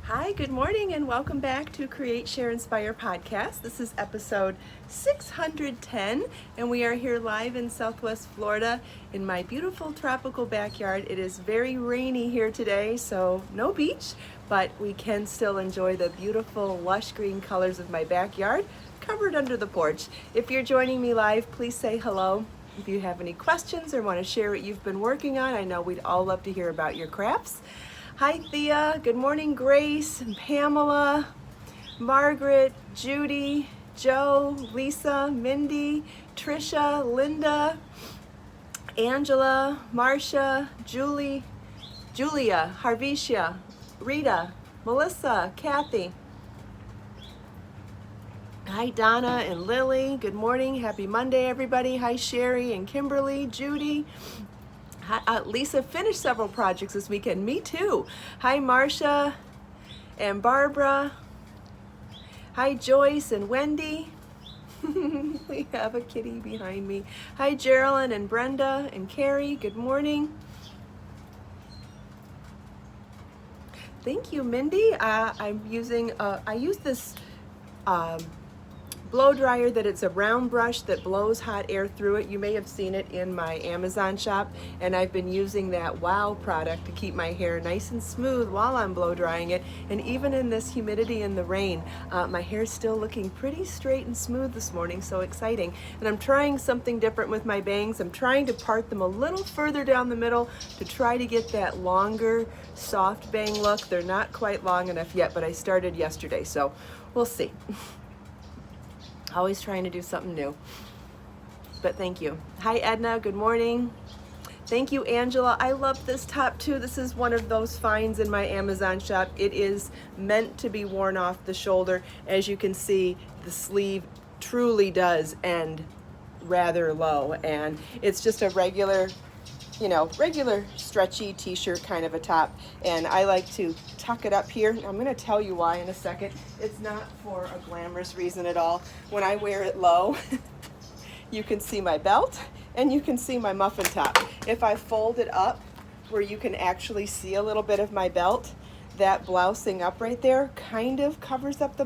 Hi, good morning, and welcome back to Create, Share, Inspire podcast. This is episode 610, and we are here live in Southwest Florida in my beautiful tropical backyard. It is very rainy here today, so no beach, but we can still enjoy the beautiful lush green colors of my backyard covered under the porch. If you're joining me live, please say hello. If you have any questions or want to share what you've been working on, I know we'd all love to hear about your crafts. Hi Thea, good morning Grace, Pamela, Margaret, Judy, Joe, Lisa, Mindy, Trisha, Linda, Angela, Marcia, Julia, Harvisha, Rita, Melissa, Kathy. Hi Donna and Lily, good morning, happy Monday everybody. Hi Sherry and Kimberly, Judy. Lisa finished several projects this weekend. Me too. Hi, Marcia and Barbara. Hi, Joyce and Wendy. We have a kitty behind me. Hi, Geraldine and Brenda and Carrie. Good morning. Thank you, Mindy. I'm using, I use this blow dryer that it's a round brush that blows hot air through it. You may have seen it in my Amazon shop, and I've been using that Wow product to keep my hair nice and smooth while I'm blow drying it. And even in this humidity and the rain, my hair's still looking pretty straight and smooth this morning, so exciting. And I'm trying something different with my bangs. I'm trying to part them a little further down the middle to try to get that longer, soft bang look. They're not quite long enough yet, but I started yesterday, so we'll see. Always trying to do something new, but thank you. Hi Edna, good morning. Thank you Angela. I love this top too. This is one of those finds in my Amazon shop. It is meant to be worn off the shoulder. As you can see, the sleeve truly does end rather low, and it's just a regular stretchy t-shirt kind of a top, and I like to tuck it up here. I'm going to tell you why in a second. It's not for a glamorous reason at all. When I wear it low, you can see my belt and you can see my muffin top. If I fold it up where you can actually see a little bit of my belt, that blousing up right there kind of covers up the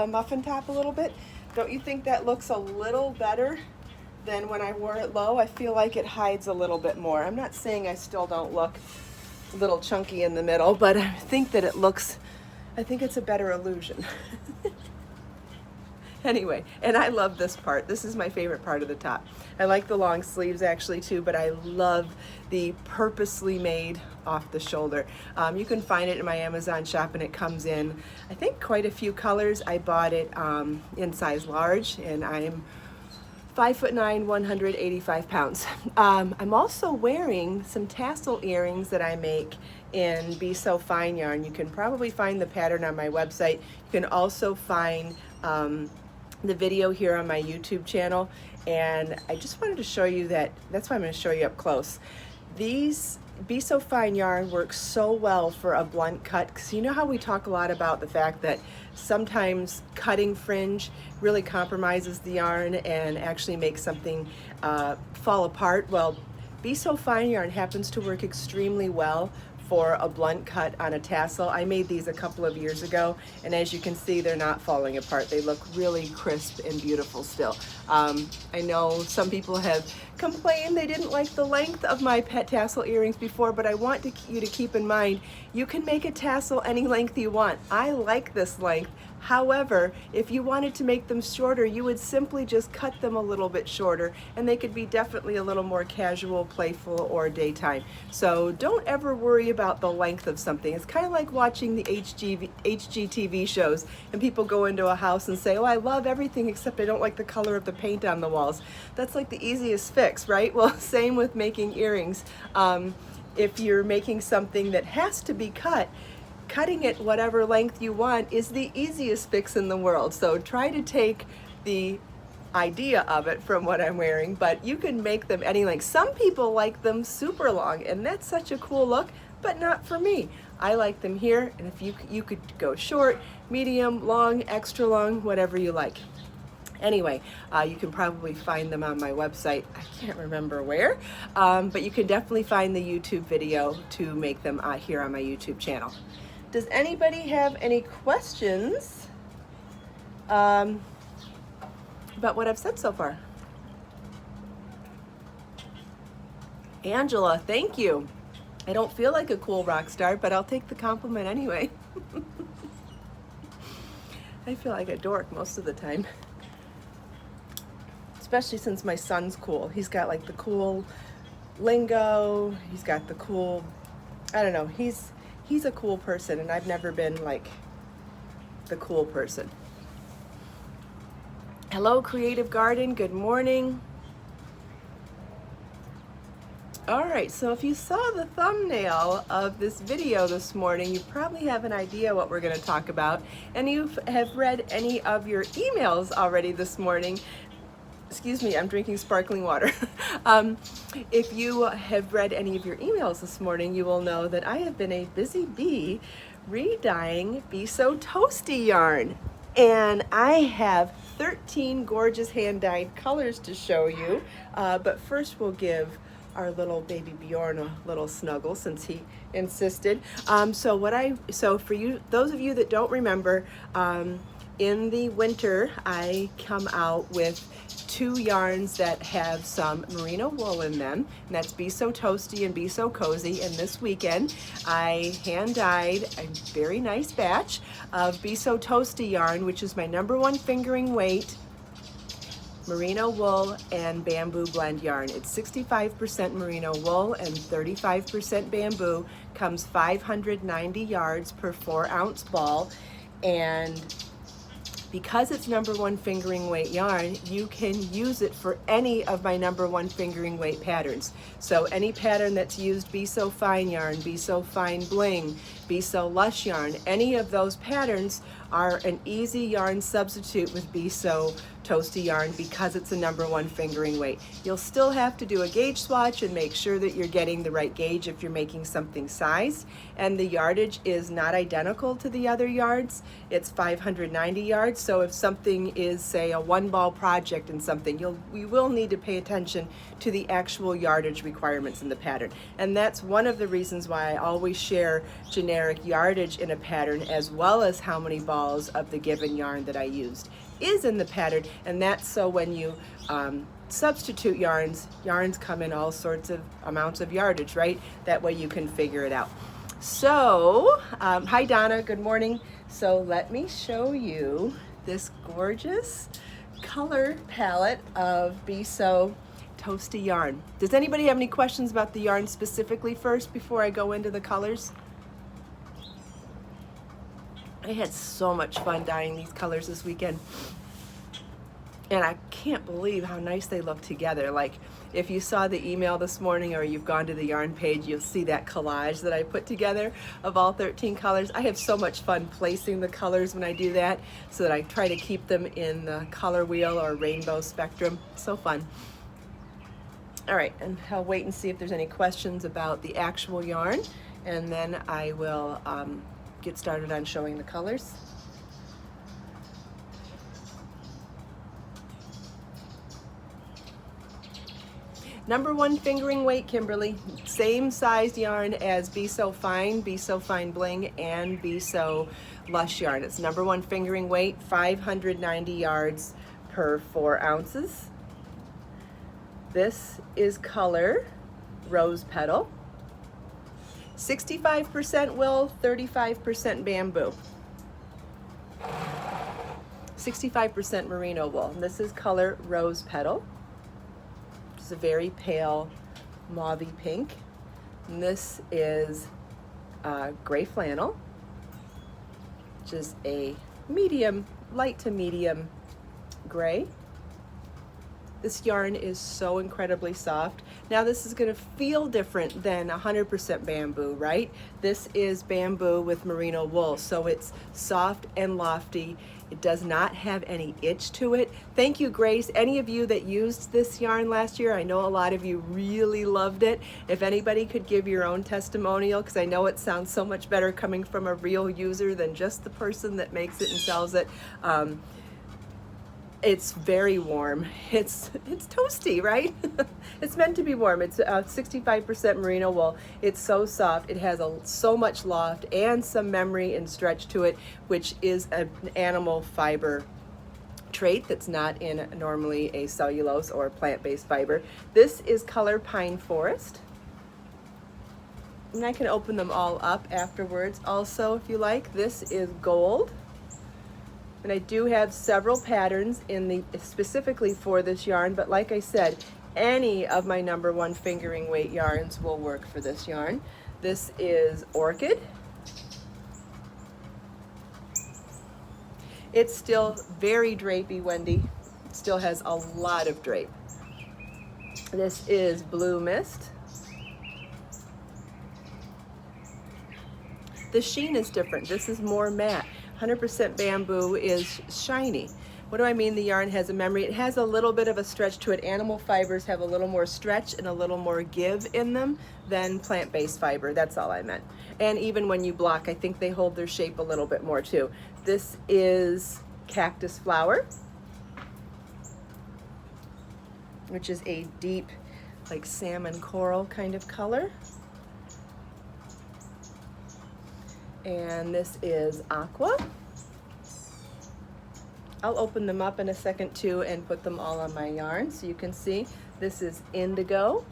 muffin top a little bit. Don't you think that looks a little better than when I wore it low? I feel like it hides a little bit more. I'm not saying I still don't look a little chunky in the middle, but I think that I think it's a better illusion. Anyway, and I love this part. This is my favorite part of the top. I like the long sleeves actually too, but I love the purposely made off the shoulder. You can find it in my Amazon shop, and it comes in, I think, quite a few colors. I bought it in size large, and I'm 5'9", 185 pounds. I'm also wearing some tassel earrings that I make in Beso fine yarn. You can probably find the pattern on my website. You can also find the video here on my YouTube channel. And I just wanted to show you that's why I'm going to show you up close. These Beso fine yarn works so well for a blunt cut, because you know how we talk a lot about the fact that sometimes cutting fringe really compromises the yarn and actually makes something fall apart. Well, Beso fine yarn happens to work extremely well for a blunt cut on a tassel. I made these a couple of years ago, and as you can see, they're not falling apart. They look really crisp and beautiful still. I know some people have complained they didn't like the length of my pet tassel earrings before, but I want you to keep in mind, you can make a tassel any length you want. I like this length. However, if you wanted to make them shorter, you would simply just cut them a little bit shorter, and they could be definitely a little more casual, playful, or daytime. So don't ever worry about the length of something. It's kind of like watching the HGTV shows, and people go into a house and say, oh, I love everything except I don't like the color of the paint on the walls. That's like the easiest fix, right? Well, same with making earrings. If you're making something that has to be cut, cutting it whatever length you want is the easiest fix in the world. So try to take the idea of it from what I'm wearing, but you can make them any length. Some people like them super long, and that's such a cool look, but not for me. I like them here, and if you could go short, medium, long, extra long, whatever you like. Anyway, you can probably find them on my website. I can't remember where, but you can definitely find the YouTube video to make them here on my YouTube channel. Does anybody have any questions about what I've said so far? Angela, thank you. I don't feel like a cool rock star, but I'll take the compliment anyway. I feel like a dork most of the time. Especially since my son's cool. He's got like the cool lingo, he's got the cool, I don't know, he's a cool person, and I've never been like the cool person. Hello, Creative Garden, good morning. All right, so if you saw the thumbnail of this video this morning, you probably have an idea what we're going to talk about, and you have read any of your emails already this morning. Excuse me, I'm drinking sparkling water. If you have read any of your emails this morning, you will know that I have been a busy bee re-dyeing Beso toasty yarn. And I have 13 gorgeous hand-dyed colors to show you. But first we'll give our little baby Bjorn a little snuggle since he insisted. So for you, those of you that don't remember, in the winter, I come out with 2 yarns that have some merino wool in them, and that's Beso Toasty and Beso Cozy. And this weekend, I hand dyed a very nice batch of Beso Toasty yarn, which is my #1 fingering weight merino wool and bamboo blend yarn. It's 65% merino wool and 35% bamboo. Comes 590 yards per 4-ounce ball, and because it's #1 fingering weight yarn, you can use it for any of my #1 fingering weight patterns. So any pattern that's used Beso fine yarn, Beso fine bling, Beso lush yarn, any of those patterns are an easy yarn substitute with Beso toasty yarn because it's a #1 fingering weight. You'll still have to do a gauge swatch and make sure that you're getting the right gauge if you're making something sized, and the yardage is not identical to the other yards. It's 590 yards, so if something is, say, a 1-ball project and something, you will need to pay attention to the actual yardage requirements in the pattern. And that's one of the reasons why I always share generic yardage in a pattern, as well as how many balls of the given yarn that I used is in the pattern. And that's so when you substitute yarns come in all sorts of amounts of yardage, right? That way you can figure it out. So, hi Donna, good morning. So let me show you this gorgeous color palette of Beso toasty yarn. Does anybody have any questions about the yarn specifically first before I go into the colors? I had so much fun dyeing these colors this weekend. And I can't believe how nice they look together. Like, if you saw the email this morning or you've gone to the yarn page, you'll see that collage that I put together of all 13 colors. I have so much fun placing the colors when I do that, so that I try to keep them in the color wheel or rainbow spectrum. So fun. All right, and I'll wait and see if there's any questions about the actual yarn, and then I will get started on showing the colors. #1 fingering weight, Kimberly. Same sized yarn as Beso Fine Bling, and Beso Lush yarn. It's #1 fingering weight, 590 yards per 4 ounces. This is color Rose Petal. 65% wool, 35% bamboo. 65% merino wool. And this is color Rose Petal. It's a very pale mauvey pink. And this is gray flannel, which is a medium, light to medium gray. This yarn is so incredibly soft. Now this is gonna feel different than 100% bamboo, right? This is bamboo with merino wool, so it's soft and lofty. It does not have any itch to it. Thank you, Grace. Any of you that used this yarn last year, I know a lot of you really loved it. If anybody could give your own testimonial, because I know it sounds so much better coming from a real user than just the person that makes it and sells it. It's very warm. It's toasty, right? It's meant to be warm. It's 65% merino wool. It's so soft. It has so much loft and some memory and stretch to it, which is an animal fiber trait that's not in normally a cellulose or plant-based fiber. This is color pine forest. And I can open them all up afterwards also if you like. This is gold. And I do have several patterns specifically for this yarn, but like I said, any of my #1 fingering weight yarns will work for this yarn. This is orchid. It's still very drapey, Wendy. It still has a lot of drape. This is blue mist. The sheen is different. This is more matte. 100% bamboo is shiny. What do I mean the yarn has a memory? It has a little bit of a stretch to it. Animal fibers have a little more stretch and a little more give in them than plant-based fiber. That's all I meant. And even when you block, I think they hold their shape a little bit more too. This is cactus flower, which is a deep, like salmon coral kind of color. And this is aqua. I'll open them up in a second too and put them all on my yarn so you can see. This is indigo.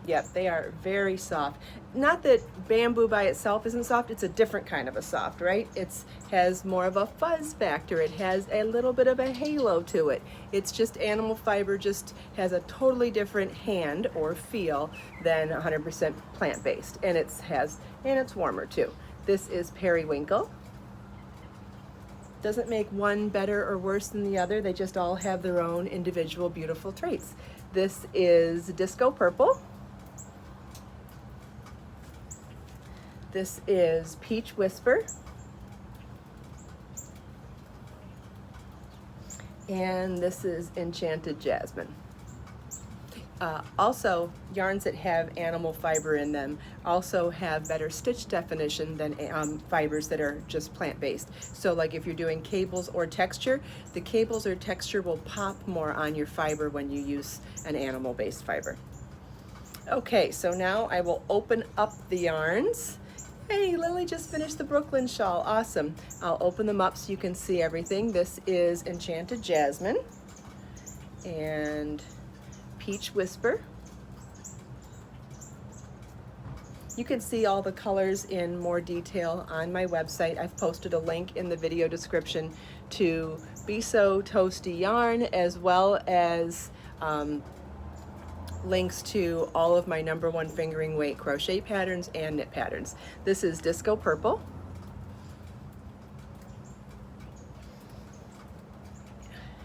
Yep, they are very soft. Not that bamboo by itself isn't soft, it's a different kind of a soft, right? It has more of a fuzz factor. It has a little bit of a halo to it. It's just animal fiber, just has a totally different hand or feel than 100% plant-based. And it's warmer too. This is periwinkle. Doesn't make one better or worse than the other. They just all have their own individual beautiful traits. This is disco purple. This is Peach Whisper. And this is Enchanted Jasmine. Also, yarns that have animal fiber in them also have better stitch definition than fibers that are just plant-based. So like if you're doing cables or texture, the cables or texture will pop more on your fiber when you use an animal-based fiber. Okay, so now I will open up the yarns. Hey, Lily just finished the Brooklyn shawl. Awesome. I'll open them up so you can see everything. This is Enchanted Jasmine and Peach Whisper. You can see all the colors in more detail on my website. I've posted a link in the video description to Beso toasty yarn, as well as links to all of my #1 fingering weight crochet patterns and knit patterns. This is Disco Purple.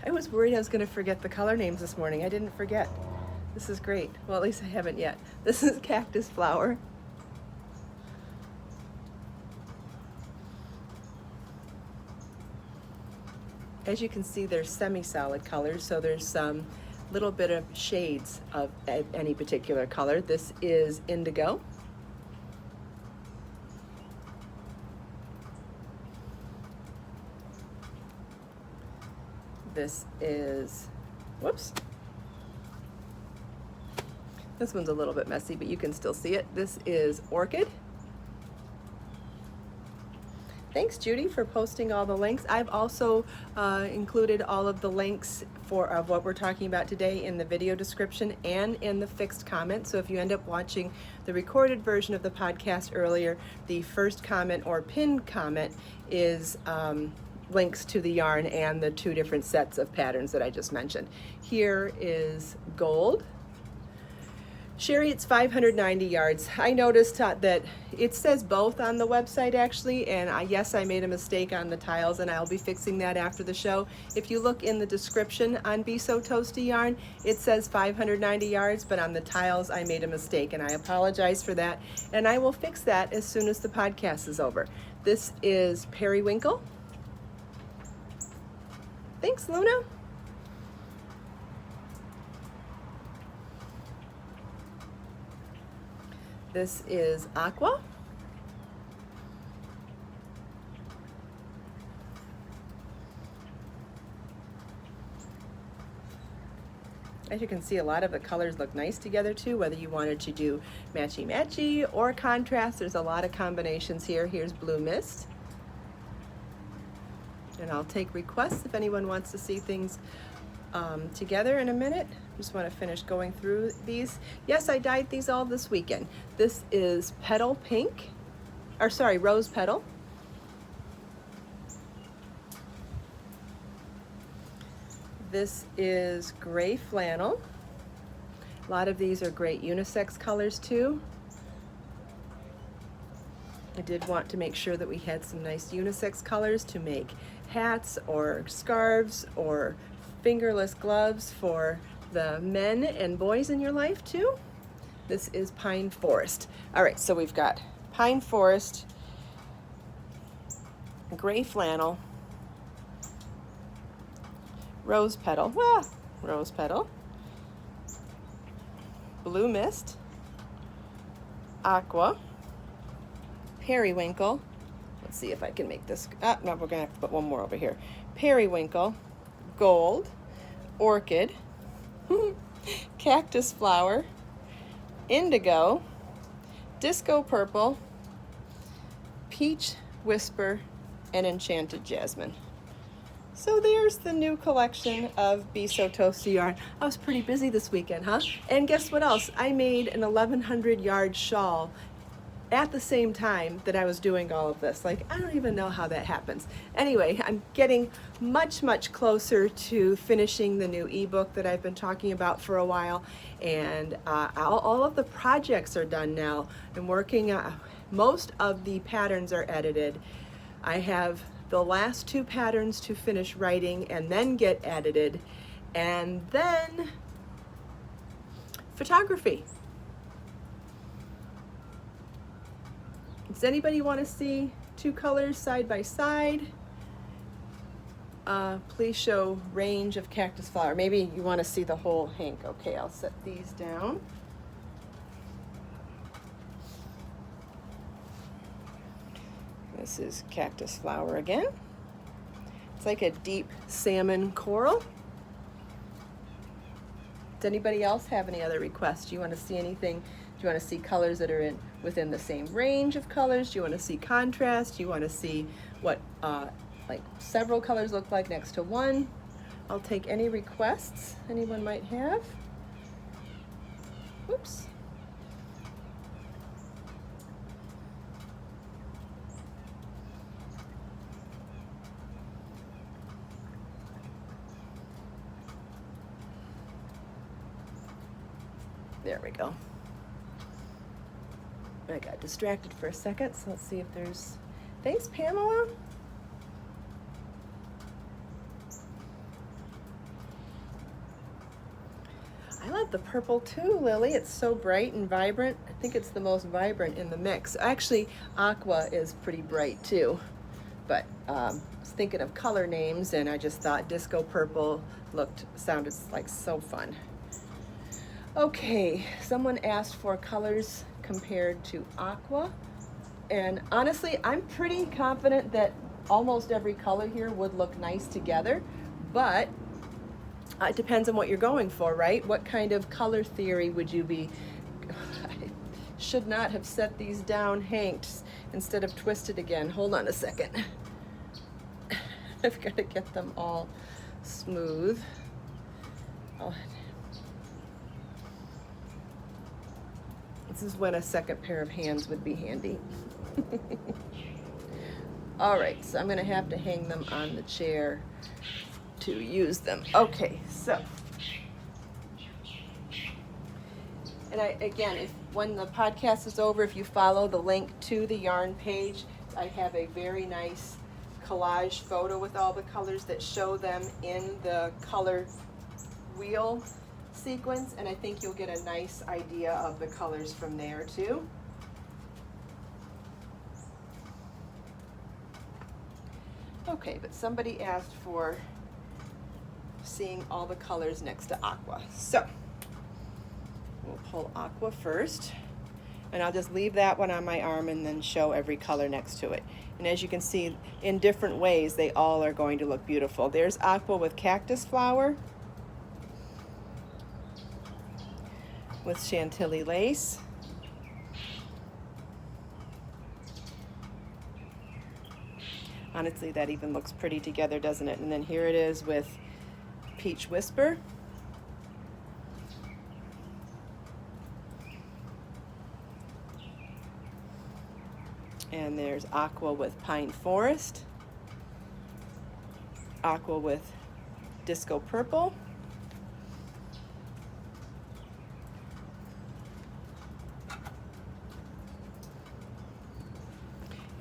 I was worried I was going to forget the color names this morning. I didn't forget. This is great. Well, at least I haven't yet. This is Cactus Flower. As you can see, they're semi-solid colors, so there's some little bit of shades of any particular color. This is Indigo. This is, whoops. This one's a little bit messy, but you can still see it. This is Orchid. Thanks, Judy, for posting all the links. I've also included all of the links of what we're talking about today in the video description and in the fixed comment. So if you end up watching the recorded version of the podcast earlier, the first comment or pinned comment is links to the yarn and the 2 different sets of patterns that I just mentioned. Here is gold. Sherry, it's 590 yards. I noticed that it says both on the website actually, and yes, I made a mistake on the tiles and I'll be fixing that after the show. If you look in the description on Beso toasty yarn, it says 590 yards, but on the tiles I made a mistake and I apologize for that, and I will fix that as soon as the podcast is over. This is Periwinkle. Thanks, Luna. This is Aqua. As you can see, a lot of the colors look nice together too, whether you wanted to do matchy-matchy or contrast. There's a lot of combinations here. Here's Blue Mist. And I'll take requests if anyone wants to see things together in a minute. Just want to finish going through these. Yes, I dyed these all this weekend. This is Petal Pink, or sorry, Rose Petal. This is Gray Flannel. A lot of these are great unisex colors too. I did want to make sure that we had some nice unisex colors to make hats or scarves or fingerless gloves for the men and boys in your life too. This is Pine Forest. All right, so we've got Pine Forest, Gray Flannel, Rose Petal, Rose Petal, Blue Mist, Aqua, Periwinkle. Let's see if I can make this. No, we're gonna have to put one more over here. Periwinkle, Gold, Orchid, Cactus Flower, Indigo, Disco Purple, Peach Whisper, and Enchanted Jasmine. So there's the new collection of Beso toasty yarn. I was pretty busy this weekend, huh? And guess what else? I made an 1,100 yard shawl at the same time that I was doing all of this. Like, I don't even know how that happens. Anyway, I'm getting much, much closer to finishing the new ebook that I've been talking about for a while. And all of the projects are done now. I'm working, most of the patterns are edited. I have the last 2 patterns to finish writing and then get edited, and then photography. Does anybody want to see 2 colors side by side? Please show range of cactus flower. Maybe you want to see the whole hank. Okay, I'll set these down. This is cactus flower again. It's like a deep salmon coral. Does anybody else have any other requests? Do you want to see anything? Do you want to see colors that are within the same range of colors? Do you want to see contrast? Do you want to see what like several colors look like next to one? I'll take any requests anyone might have. Oops. There we go. I got distracted for a second, so let's see if there's... Thanks, Pamela. I love the purple too, Lily. It's so bright and vibrant. I think it's the most vibrant in the mix. Actually, aqua is pretty bright too. But I was thinking of color names, and I just thought disco purple sounded like so fun. Okay, someone asked for colors compared to aqua, and honestly, I'm pretty confident that almost every color here would look nice together, but it depends on what you're going for, right? What kind of color theory would you be? I should not have set these down hanked instead of twisted again. Hold on a second. I've got to get them all smooth. This is when a second pair of hands would be handy. All right, so I'm gonna have to hang them on the chair to use them. Okay, so. And again, when the podcast is over, if you follow the link to the yarn page, I have a very nice collage photo with all the colors that show them in the color wheel sequence, and I think you'll get a nice idea of the colors from there too. Okay, but somebody asked for seeing all the colors next to aqua. So we'll pull aqua first, and I'll just leave that one on my arm and then show every color next to it. And as you can see, in different ways, they all are going to look beautiful. There's aqua with cactus flower. with Chantilly lace. Honestly, that even looks pretty together, doesn't it? And then here it is with Peach Whisper. And there's Aqua with Pine Forest. Aqua with Disco Purple.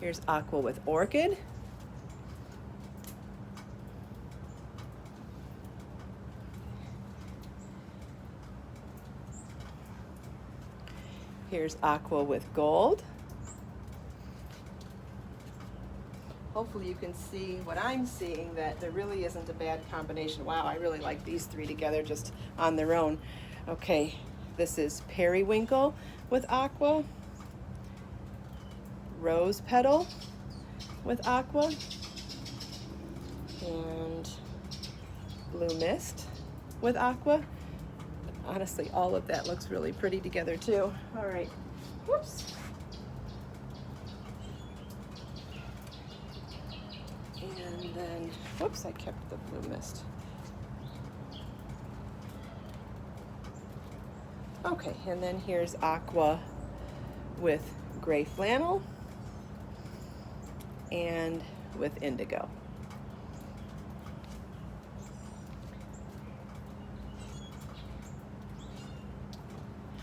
Here's Aqua with Orchid. Here's Aqua with Gold. Hopefully you can see what I'm seeing, that there really isn't a bad combination. Wow, I really like these three together just on their own. Okay, this is Periwinkle with Aqua, Rose Petal with Aqua, and Blue Mist with Aqua. Honestly, all of that looks really pretty together too. All right, whoops. And then, whoops, I kept the Blue Mist. Okay, and then here's Aqua with Gray Flannel and with Indigo.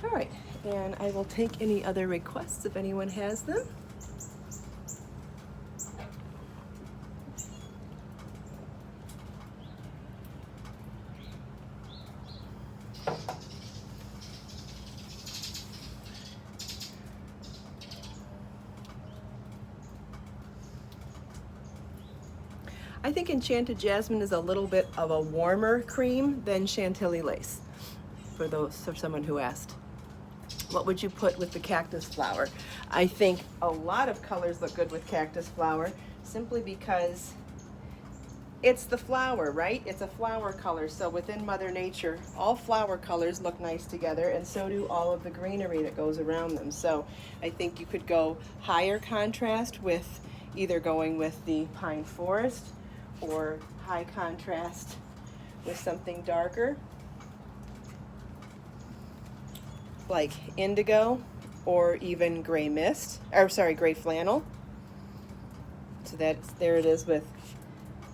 All right, and I will take any other requests if anyone has them. I think Enchanted Jasmine is a little bit of a warmer cream than Chantilly Lace, for someone who asked. What would you put with the cactus flower? I think a lot of colors look good with cactus flower, simply because it's the flower, right? It's a flower color, so within Mother Nature, all flower colors look nice together, and so do all of the greenery that goes around them. So I think you could go higher contrast with either going with the Pine Forest, or high contrast with something darker, like Indigo, or even Gray Mist, or sorry, Gray Flannel. So there it is with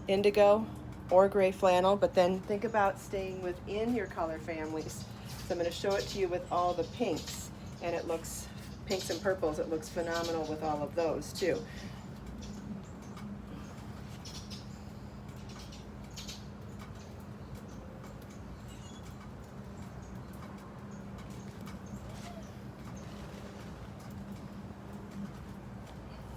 Indigo or Gray Flannel, but then think about staying within your color families. So I'm going to show it to you with all the pinks, and it looks, pinks and purples, it looks phenomenal with all of those too.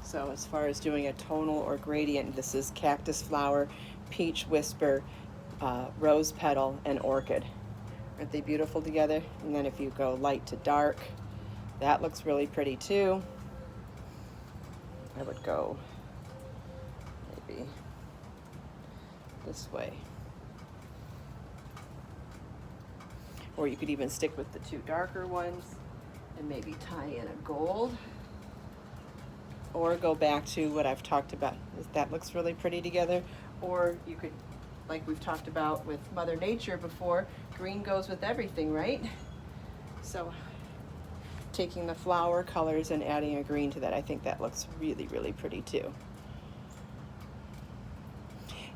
So as far as doing a tonal or gradient, this is Cactus Flower, Peach Whisper, Rose Petal, and Orchid. Aren't they beautiful together? And then if you go light to dark, that looks really pretty too. I would go maybe this way. Or you could even stick with the two darker ones and maybe tie in a gold. Or go back to what I've talked about. That looks really pretty together. Or you could, like we've talked about with Mother Nature before, green goes with everything, right? So taking the flower colors and adding a green to that, I think that looks really, really pretty too.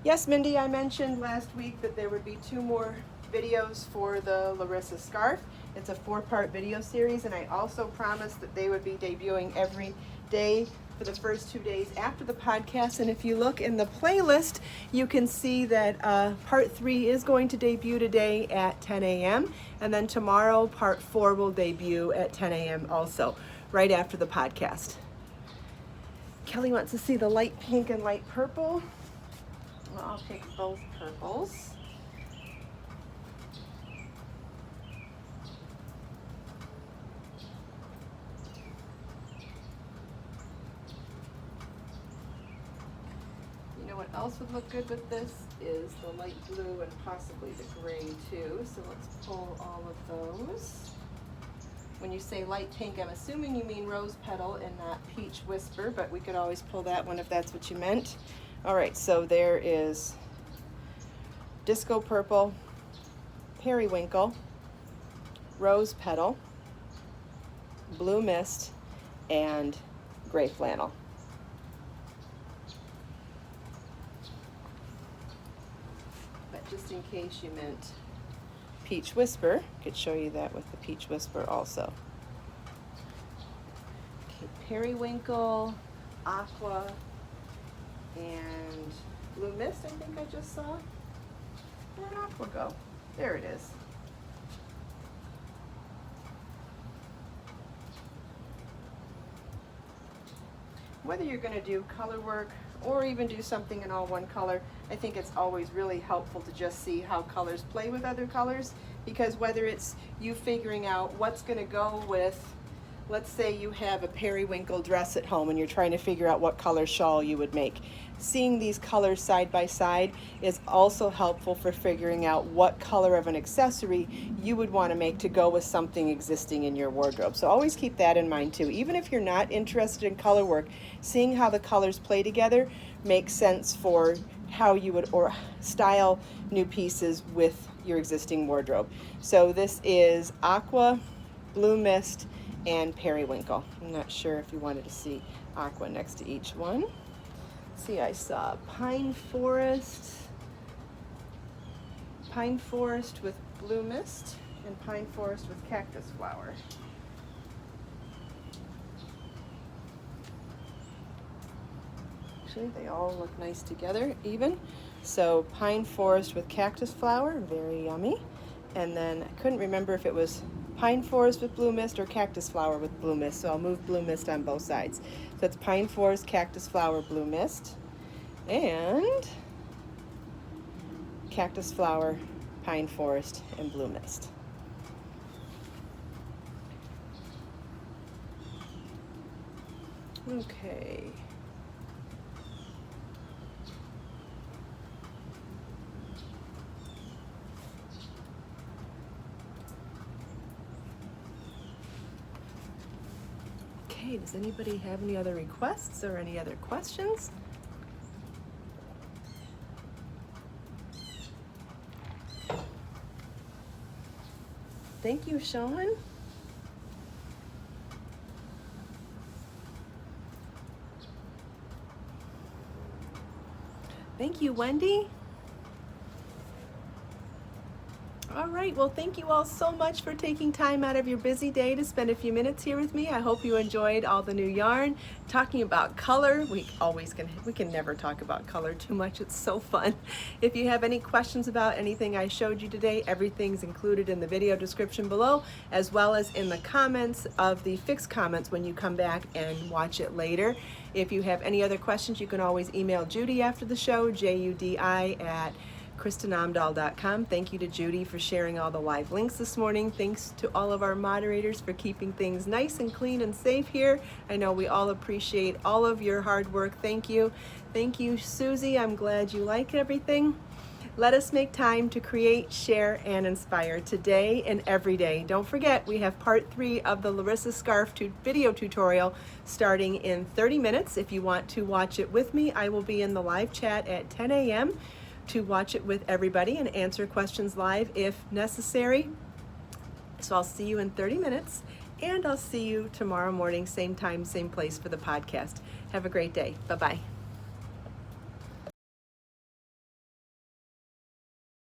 Yes, Mindy, I mentioned last week that there would be 2 more videos for the Larissa scarf. It's a 4-part video series, and I also promised that they would be debuting every day for the first 2 days after the podcast. And if you look in the playlist, you can see that part 3 is going to debut today at 10 a.m. and then tomorrow part 4 will debut at 10 a.m. also, right after the podcast. Kelly wants to see the light pink and light purple. Well, I'll take both purples. What else would look good with this is the light blue and possibly the gray too. So let's pull all of those. When you say light pink, I'm assuming you mean rose petal and not peach whisper, but we could always pull that one if that's what you meant. All right, so there is disco purple, periwinkle, rose petal, blue mist, and gray flannel. But just in case you meant peach whisper, I could show you that with the peach whisper also. Okay, periwinkle, aqua, and blue mist, I think I just saw. Where'd aqua go? There it is. Whether you're going to do color work or even do something in all one color, I think it's always really helpful to just see how colors play with other colors, because whether it's you figuring out what's going to go with, let's say you have a periwinkle dress at home and you're trying to figure out what color shawl you would make. Seeing these colors side by side is also helpful for figuring out what color of an accessory you would want to make to go with something existing in your wardrobe. So always keep that in mind too. Even if you're not interested in color work, seeing how the colors play together makes sense for how you would or style new pieces with your existing wardrobe. So this is aqua, blue mist, and periwinkle. I'm not sure if you wanted to see aqua next to each one. See, I saw pine forest with blue mist, and pine forest with cactus flower. Actually, they all look nice together, even. So pine forest with cactus flower, very yummy. And then I couldn't remember if it was pine forest with blue mist or cactus flower with blue mist, so I'll move blue mist on both sides. So that's pine forest, cactus flower, blue mist, and cactus flower, pine forest, and blue mist. Okay. Okay, does anybody have any other requests or any other questions? Thank you, Sean. Thank you, Wendy. All right, well, thank you all so much for taking time out of your busy day to spend a few minutes here with me. I hope you enjoyed all the new yarn. Talking about color, we can never talk about color too much. It's so fun. If you have any questions about anything I showed you today, everything's included in the video description below, as well as in the comments of the fixed comments when you come back and watch it later. If you have any other questions, you can always email Judy after the show, judi@KristinOmdahl.com. Thank you to Judy for sharing all the live links this morning. Thanks to all of our moderators for keeping things nice and clean and safe here. I know we all appreciate all of your hard work. Thank you. Thank you, Susie. I'm glad you like everything. Let us make time to create, share, and inspire today and every day. Don't forget, we have part 3 of the Larissa Scarf video tutorial starting in 30 minutes. If you want to watch it with me, I will be in the live chat at 10 a.m. to watch it with everybody and answer questions live if necessary. So I'll see you in 30 minutes, and I'll see you tomorrow morning, same time, same place for the podcast. Have a great day. Bye-bye.